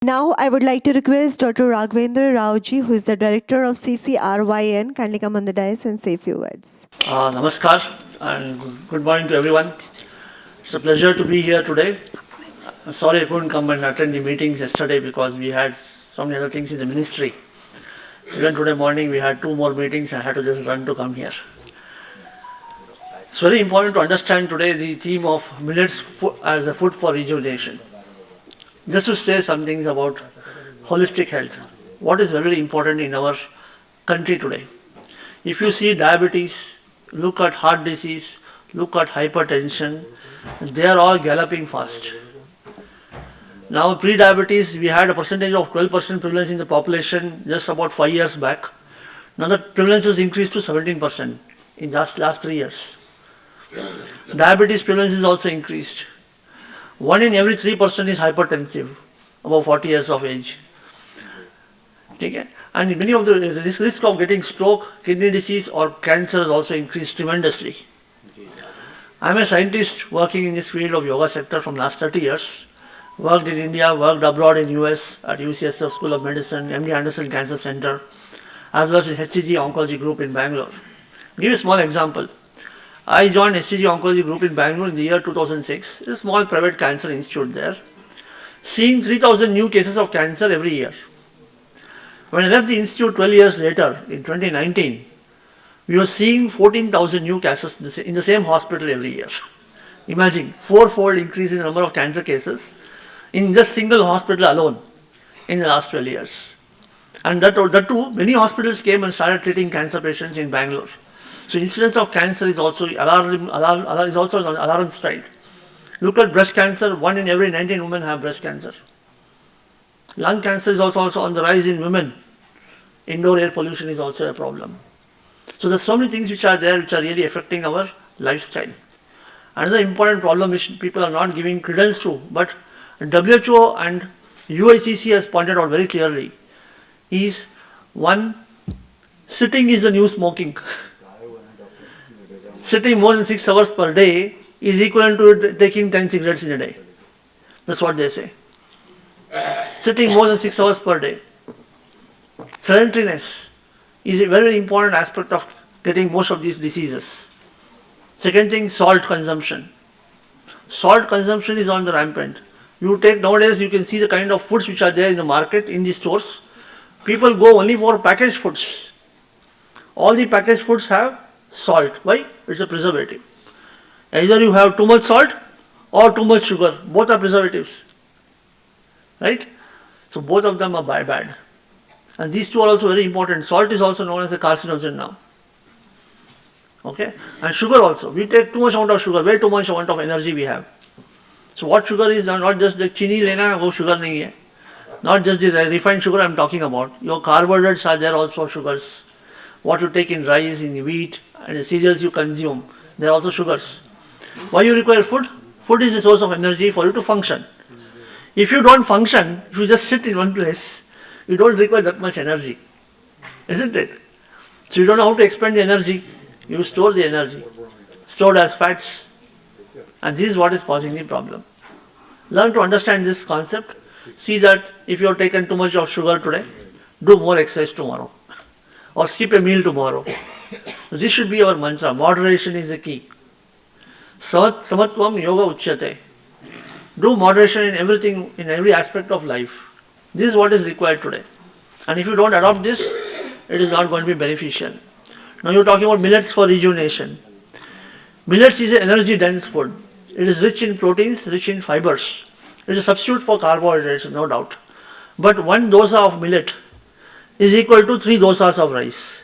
Now, I would like to request Dr. Raghvendra Rao ji, who is the Director of CCRYN, kindly come on the dais and say a few words. Namaskar and good morning to everyone. It's a pleasure to be here today. I'm sorry I couldn't come and attend the meetings yesterday because we had so many other things in the ministry. So even today morning we had 2 more meetings and I had to just run to come here. It's very important to understand today the theme of millets as a food for rejuvenation. Just to say some things about holistic health, what is very important in our country today. If you see diabetes, look at heart disease, look at hypertension, they are all galloping fast. Now pre-diabetes, we had a percentage of 12% prevalence in the population just about 5 years back. Now the prevalence has increased to 17% in just last 3 years. Diabetes prevalence is also increased. 1 in every 3 person is hypertensive above 40 years of age. Okay? And many of the risk of getting stroke, kidney disease or cancer has also increased tremendously. I am a scientist working in this field of yoga sector from last 30 years. Worked in India, worked abroad in US at UCSF School of Medicine, MD Anderson Cancer Center, as well as in HCG Oncology Group in Bangalore. I'll give you a small example. I joined HCG Oncology Group in Bangalore in the year 2006. It's a small private cancer institute there, seeing 3,000 new cases of cancer every year. When I left the institute 12 years later, in 2019, we were seeing 14,000 new cases in the same hospital every year. Imagine, 4-fold increase in the number of cancer cases in just single hospital alone in the last 12 years. And that too, many hospitals came and started treating cancer patients in Bangalore. So incidence of cancer is also on the alarm stride. Look at breast cancer, 1 in every 19 women have breast cancer. Lung cancer is also on the rise in women. Indoor air pollution is also a problem. So there's so many things which are there which are really affecting our lifestyle. Another important problem which people are not giving credence to, but WHO and UICC has pointed out very clearly, is one, sitting is the new smoking. Sitting more than 6 hours per day is equivalent to taking 10 cigarettes in a day. That's what they say. Sitting more than 6 hours per day. Sedentariness is a very important aspect of getting most of these diseases. Second thing, salt consumption. Salt consumption is on the rampant. You take nowadays, you can see the kind of foods which are there in the market, in the stores. People go only for packaged foods. All the packaged foods have salt. Why? It's a preservative. Either you have too much salt or too much sugar. Both are preservatives. Right? So both of them are bad. And these two are also very important. Salt is also known as a carcinogen now. Okay? And sugar also. We take too much amount of sugar, way too much amount of energy we have. So what sugar is not just the chini lena, wo sugar nahi hai. Not just the refined sugar I am talking about. Your carbohydrates are there also sugars. What you take in rice, in wheat, and the cereals you consume, they are also sugars. Why you require food? Food is a source of energy for you to function. If you don't function, if you just sit in one place, you don't require that much energy. Isn't it? So you don't know how to expend the energy. You store the energy. Stored as fats. And this is what is causing the problem. Learn to understand this concept. See that if you have taken too much of sugar today, do more exercise tomorrow. Or skip a meal tomorrow. So this should be our mantra. Moderation is the key. Samatvam yoga uchyate. Do moderation in everything, in every aspect of life. This is what is required today. And if you don't adopt this, it is not going to be beneficial. Now you're talking about millets for rejuvenation. Millets is an energy dense food. It is rich in proteins, rich in fibers. It is a substitute for carbohydrates, no doubt. But 1 dosa of millet is equal to 3 dosas of rice.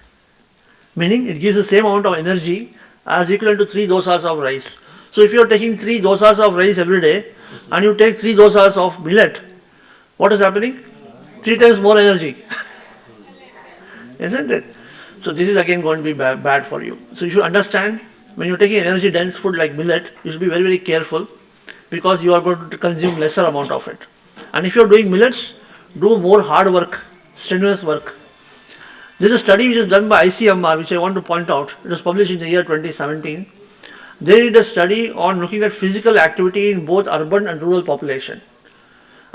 Meaning it gives the same amount of energy as equivalent to 3 dosas of rice. So if you are taking 3 dosas of rice every day and you take 3 dosas of millet, what is happening? 3 times more energy. Isn't it? So this is again going to be bad for you. So you should understand, when you're taking energy dense food like millet, you should be very, very careful because you are going to consume lesser amount of it. And if you're doing millets, do more hard work, strenuous work. There is a study which is done by ICMR, which I want to point out. It was published in the year 2017. They did a study on looking at physical activity in both urban and rural population.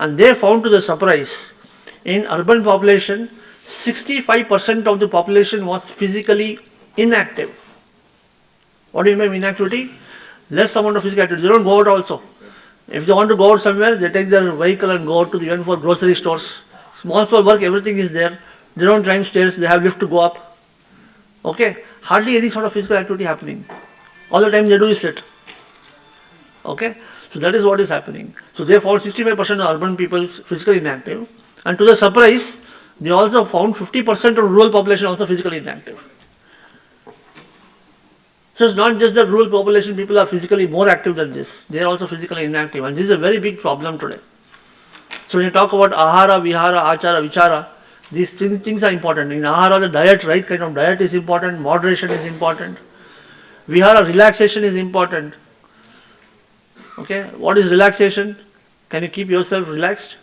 And they found to the surprise, in urban population, 65% of the population was physically inactive. What do you mean by inactivity? Less amount of physical activity. They don't go out also. If they want to go out somewhere, they take their vehicle and go out to the even for grocery stores. Small work, everything is there. They don't climb stairs, they have lift to go up. Okay? Hardly any sort of physical activity happening. All the time they do is sit. Okay? So that is what is happening. So they found 65% of urban people physically inactive. And to the surprise, they also found 50% of rural population also physically inactive. So it's not just that rural population people are physically more active than this. They are also physically inactive. And this is a very big problem today. So when you talk about ahara, vihara, achara, vichara, these things are important. In ahara, the diet, right kind of diet is important. Moderation is important. Vihara, relaxation is important. Okay, what is relaxation? Can you keep yourself relaxed?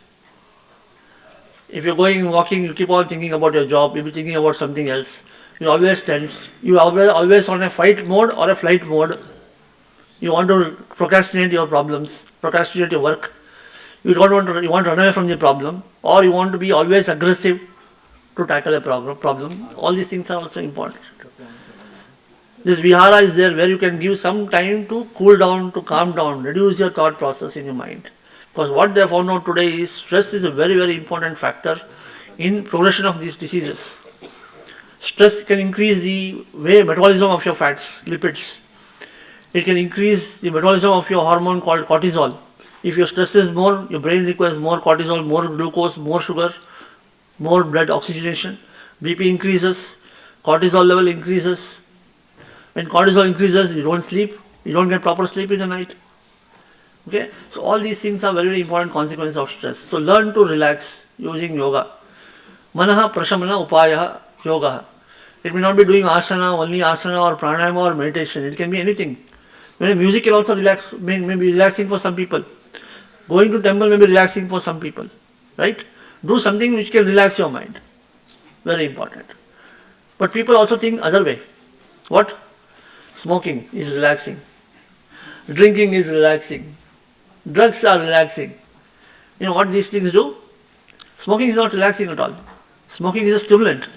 If you're going walking, you keep on thinking about your job, you'll be thinking about something else. You're always tense. You always on a fight mode or a flight mode. You want to procrastinate your problems, procrastinate your work. You want to run away from the problem, or you want to be always aggressive to tackle a problem. All these things are also important. This vihara is there where you can give some time to cool down, to calm down, reduce your thought process in your mind. Because what they have found out today is stress is a very, very important factor in progression of these diseases. Stress can increase the metabolism of your fats, lipids. It can increase the metabolism of your hormone called cortisol. If your stress is more, your brain requires more cortisol, more glucose, more sugar, more blood oxygenation. BP increases, cortisol level increases. When cortisol increases, you don't sleep, you don't get proper sleep in the night. Okay, so all these things are very, very important consequences of stress. So learn to relax using yoga. Manaha prashamana upayaha yoga. It may not be doing asana, only asana or pranayama or meditation. It can be anything. When music can also relax, may be relaxing for some people. Going to temple may be relaxing for some people. Right? Do something which can relax your mind. Very important. But people also think other way. What? Smoking is relaxing. Drinking is relaxing. Drugs are relaxing. You know what these things do? Smoking is not relaxing at all. Smoking is a stimulant.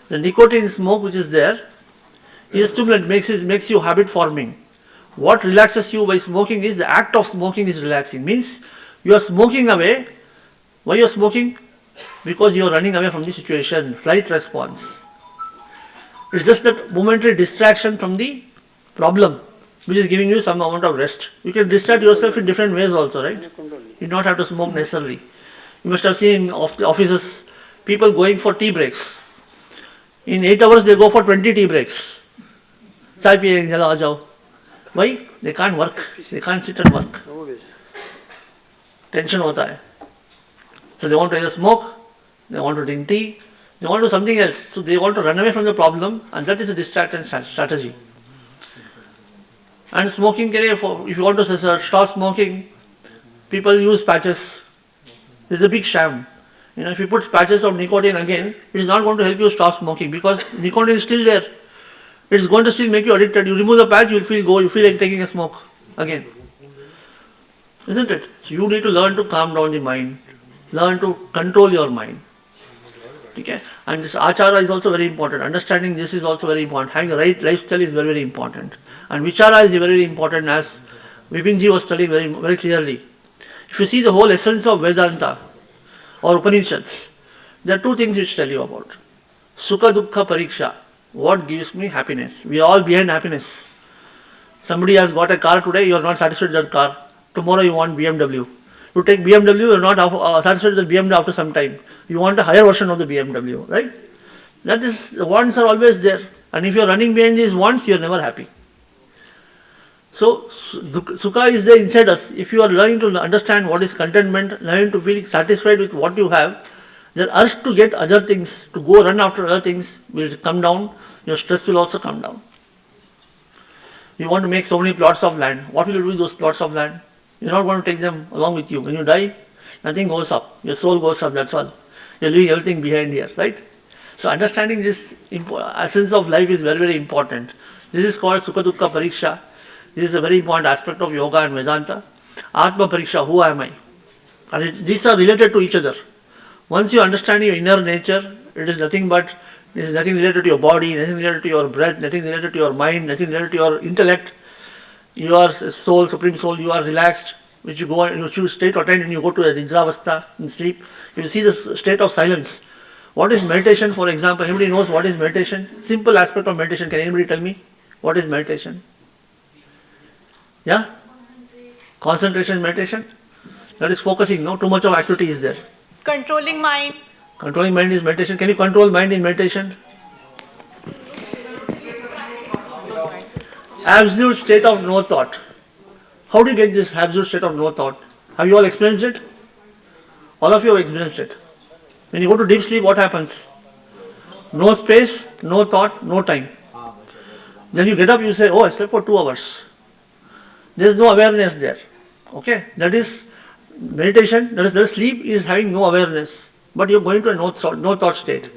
The nicotine smoke which is there is a stimulant, makes you habit forming. What relaxes you by smoking is the act of smoking is relaxing. Means you are smoking away. Why you are smoking? Because you are running away from the situation, flight response. It's just that momentary distraction from the problem which is giving you some amount of rest. You can distract yourself in different ways also, right? You do not have to smoke necessarily. You must have seen in offices people going for tea breaks. In 8 hours they go for 20 tea breaks. Chai piye, jala aa jao. Why? They can't work. They can't sit and work. Tension hota hai. So they want to either smoke, they want to drink tea, they want to do something else. So they want to run away from the problem, and that is a distraction strategy. And smoking, if you want to stop smoking, people use patches. This is a big sham. You know, if you put patches of nicotine again, it is not going to help you stop smoking because nicotine is still there. It is going to still make you addicted. You remove the patch, you feel like taking a smoke again. Isn't it? So you need to learn to calm down the mind. Learn to control your mind. Okay? And this achara is also very important. Understanding this is also very important. Having the right lifestyle is very, very important. And vichara is very, very important, as Bipin was studying very, very clearly. If you see the whole essence of Vedanta or Upanishads, there are two things which tell you about. Sukha dukkha pariksha. What gives me happiness? We are all behind happiness. Somebody has got a car today, you are not satisfied with that car. Tomorrow you want BMW. You take BMW, you are not satisfied with the BMW after some time. You want a higher version of the BMW, right? That is, the wants are always there. And if you are running behind these wants, you are never happy. So, Sukha is there inside us. If you are learning to understand what is contentment, learning to feel satisfied with what you have, the urge to get other things, to go run after other things will come down. Your stress will also come down. You want to make so many plots of land. What will you do with those plots of land? You're not going to take them along with you. When you die, nothing goes up. Your soul goes up, that's all. You're leaving everything behind here, right? So understanding this essence of life is very, very important. This is called Sukha Dukkha Pariksha. This is a very important aspect of yoga and Vedanta. Atma Pariksha, who am I? And these are related to each other. Once you understand your inner nature, it is nothing related to your body, nothing related to your breath, nothing related to your mind, nothing related to your intellect. You are soul, supreme soul, you are relaxed, which you go and you choose state to attain and you go to a nidravastha in sleep. You see this state of silence. What is meditation, for example? Anybody knows what is meditation? Simple aspect of meditation. Can anybody tell me what is meditation? Yeah? Concentration is meditation. That is focusing, no? Too much of activity is there. Controlling mind. Controlling mind is meditation. Can you control mind in meditation? Absolute state of no thought. How do you get this absolute state of no thought? Have you all experienced it? All of you have experienced it. When you go to deep sleep, what happens? No space, no thought, no time. Then you get up, you say, oh, I slept for 2 hours. There is no awareness there. Okay? That is meditation, that is sleep is having no awareness. But you are going to a no thought state.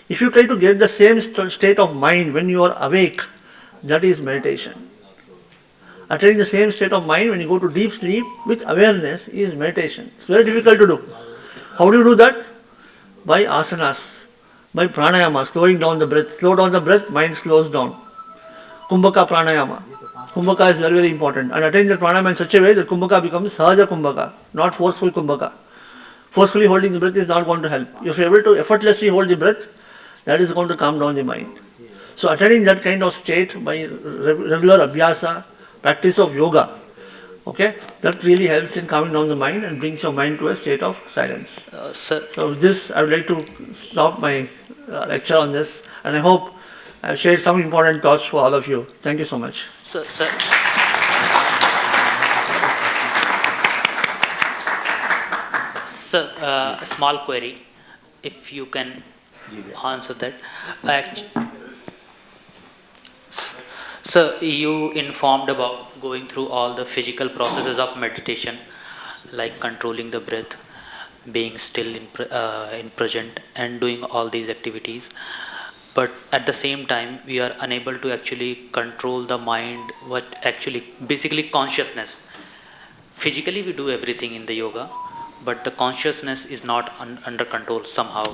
If you try to get the same state of mind when you are awake, that is meditation. Attaining the same state of mind when you go to deep sleep with awareness is meditation. It's very difficult to do. How do you do that? By asanas, by pranayama, slowing down the breath. Slow down the breath, mind slows down. Kumbhaka pranayama. Kumbhaka is very, very important. And attain the pranayama in such a way that kumbhaka becomes sahaja kumbhaka, not forceful kumbhaka. Forcefully holding the breath is not going to help. If you are able to effortlessly hold the breath, that is going to calm down the mind. So attaining that kind of state by regular abhyasa, practice of yoga, okay, that really helps in calming down the mind and brings your mind to a state of silence. Sir. So with this, I would like to stop my lecture on this, and I hope I have shared some important thoughts for all of you. Thank you so much. Sir. Sir, a small query, if you can answer that. Sir, you informed about going through all the physical processes of meditation, like controlling the breath, being still in present, and doing all these activities. But at the same time, we are unable to actually control the mind, basically consciousness. Physically, we do everything in the yoga, but the consciousness is not under control somehow.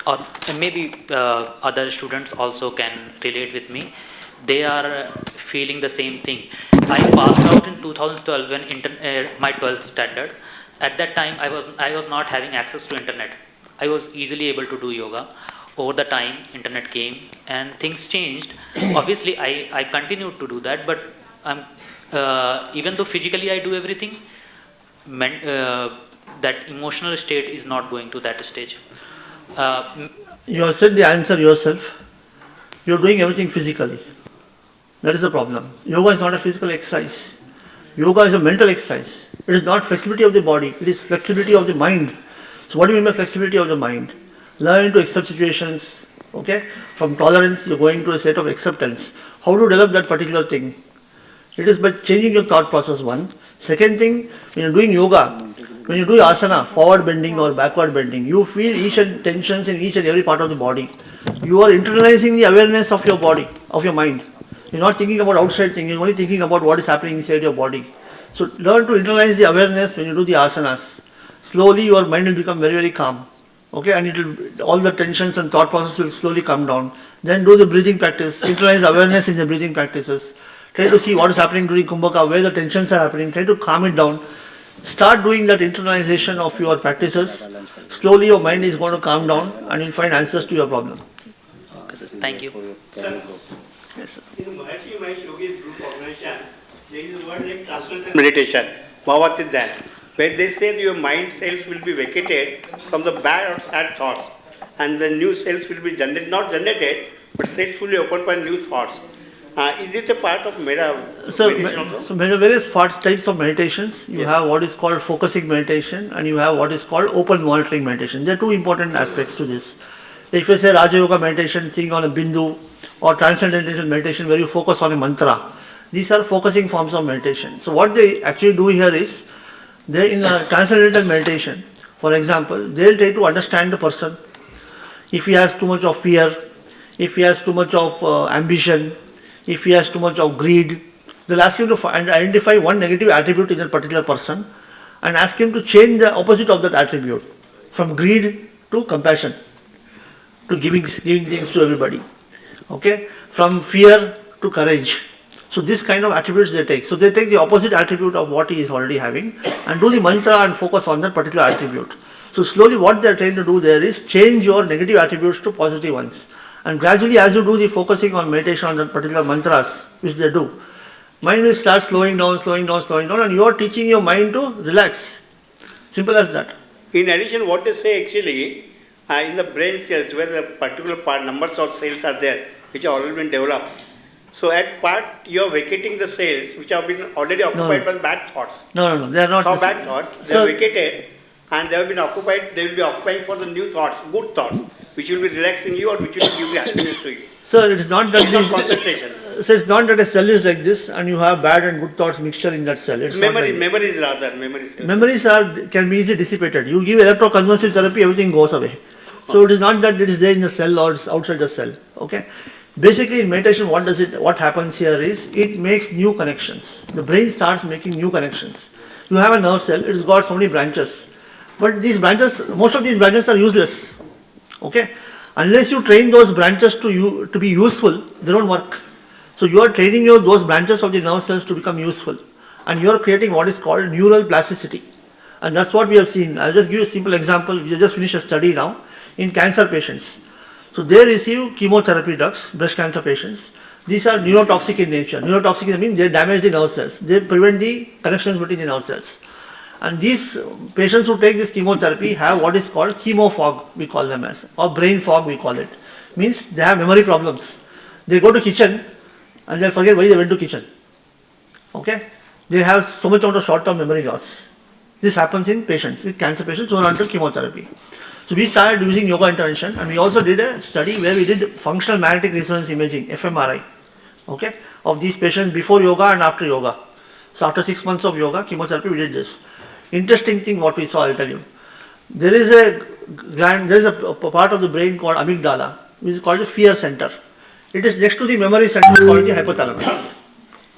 Or maybe other students also can relate with me. They are feeling the same thing. I passed out in 2012 when my 12th standard. At that time, I was not having access to internet. I was easily able to do yoga. Over the time, internet came and things changed. Obviously, I continued to do that, but even though physically I do everything, that emotional state is not going to that stage. You have said the answer yourself. You are doing everything physically. That is the problem. Yoga is not a physical exercise. Yoga is a mental exercise. It is not flexibility of the body. It is flexibility of the mind. So what do you mean by flexibility of the mind? Learn to accept situations. Okay? From tolerance, you are going to a state of acceptance. How to develop that particular thing? It is by changing your thought process, one. Second thing, when you are doing yoga, when you do asana, forward bending or backward bending, you feel each and tensions in each and every part of the body. You are internalizing the awareness of your body, of your mind. You are not thinking about outside things, you are only thinking about what is happening inside your body. So learn to internalize the awareness when you do the asanas. Slowly your mind will become very, very calm. Okay, and all the tensions and thought process will slowly come down. Then do the breathing practice, internalize awareness in the breathing practices. Try to see what is happening during Kumbhaka, where the tensions are happening, try to calm it down. Start doing that internalization of your practices. Slowly your mind is going to calm down and you'll find answers to your problem. Okay, sir. Thank you. Sir, Yes, sir. in Mahasi Mahesh Yogi's group organization, there is a word like transcendental meditation, Bhavati Dhyan, where they say that your mind cells will be vacated from the bad or sad thoughts and the new cells will be not generated, but cells will be opened by new thoughts. Is it a part of meditation also? So there are various types of meditations. You have what is called focusing meditation and you have what is called open monitoring meditation. There are two important aspects to this. If you say Raja Yoga meditation, sitting on a bindu, or transcendental meditation where you focus on a mantra, these are focusing forms of meditation. So what they actually do here is, they in a transcendental meditation, for example, they will try to understand the person. If he has too much of fear, if he has too much of ambition, if he has too much of greed, they'll ask you to identify one negative attribute in that particular person and ask him to change the opposite of that attribute from greed to compassion, to giving things to everybody. Okay? From fear to courage. So this kind of attributes they take. So they take the opposite attribute of what he is already having and do the mantra and focus on that particular attribute. So slowly what they are trying to do there is change your negative attributes to positive ones. And gradually as you do the focusing on meditation on that particular mantras, which they do, mind will start slowing down, and you are teaching your mind to relax. Simple as that. In addition, what they say actually, in the brain cells where the particular numbers of cells are there, which have already been developed. So at part, you are vacating the cells which have been already occupied by bad thoughts. No, they are not. So bad thoughts, they are vacated and they have been occupied, they will be occupying for the new thoughts, good thoughts, which will be relaxing you or which will give you happiness to you. Sir, it is not that concentration. So it's not that a cell is like this and you have bad and good thoughts mixture in that cell. It's Memories. Memories can be easily dissipated. You give electroconvulsive therapy, everything goes away. So it is not that it is there in the cell or it's outside the cell. Okay. Basically in meditation, what happens here is it makes new connections. The brain starts making new connections. You have a nerve cell, it's got so many branches. But these branches, most of these branches are useless. Okay. Unless you train those branches to be useful, they don't work. So you are training those branches of the nerve cells to become useful. And you are creating what is called neural plasticity. And that's what we have seen. I'll just give you a simple example. We just finished a study now in cancer patients. So they receive chemotherapy drugs, breast cancer patients. These are neurotoxic in nature. Neurotoxic means they damage the nerve cells. They prevent the connections between the nerve cells. And these patients who take this chemotherapy have what is called chemo fog, we call them as, or brain fog we call it. Means they have memory problems. They go to kitchen and they'll forget why they went to kitchen. Okay? They have so much amount of short-term memory loss. This happens in patients, with cancer patients who are under chemotherapy. So we started using yoga intervention and we also did a study where we did functional magnetic resonance imaging, fMRI, okay, of these patients before yoga and after yoga. So after 6 months of yoga, chemotherapy, we did this. Interesting thing what we saw, I'll tell you. There is a part of the brain called amygdala, which is called the fear center. It is next to the memory center called the hypothalamus.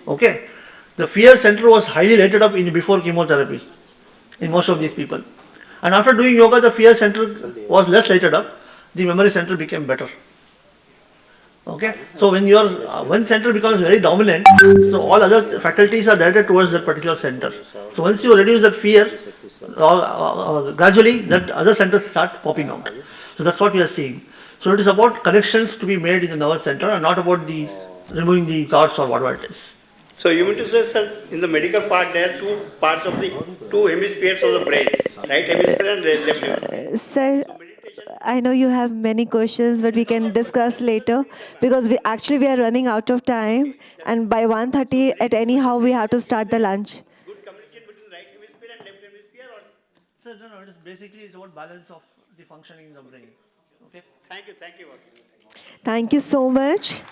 Okay. The fear center was highly lighted up before chemotherapy in most of these people. And after doing yoga, the fear center was less lighted up. The memory center became better. Okay. So when your one center becomes very dominant, so all other faculties are directed towards that particular center. So once you reduce that fear, gradually that other centers start popping out. So that's what we are seeing. So it is about connections to be made in the nervous center and not about removing the thoughts or whatever it is. So you mean to say, sir, in the medical part there are two hemispheres of the brain, right hemisphere and left hemisphere. Sir, I know you have many questions, but we can discuss later because we are running out of time, and by 1:30 at anyhow we have to start the lunch. Good communication between right hemisphere and left hemisphere, or? Sir, no, it is basically about balance of the functioning in the brain. Okay. Thank you. Thank you so much.